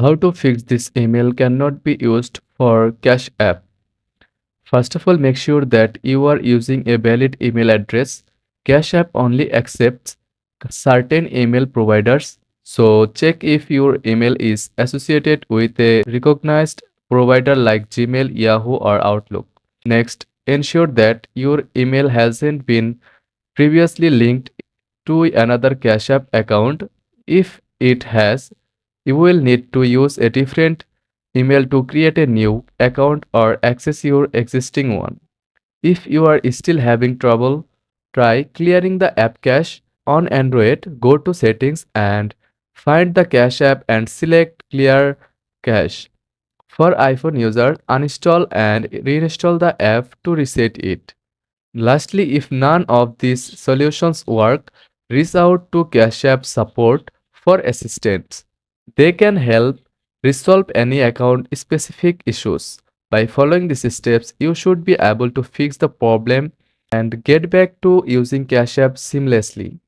How to fix this email cannot be used for Cash App. First of all, make sure that you are using a valid email address. Cash App only accepts certain email providers, so check if your email is associated with a recognized provider like Gmail, Yahoo, or Outlook. Next, ensure that your email hasn't been previously linked to another Cash App account. If it has, you will need to use a different email to create a new account or access your existing one. If you are still having trouble, try clearing the app cache. On Android, go to settings and find the cache app and select clear cache. For iPhone users, uninstall and reinstall the app to reset it. Lastly, if none of these solutions work, reach out to Cash App support for assistance. They can help resolve any account specific issues. By following these steps, you should be able to fix the problem and get back to using Cash App seamlessly.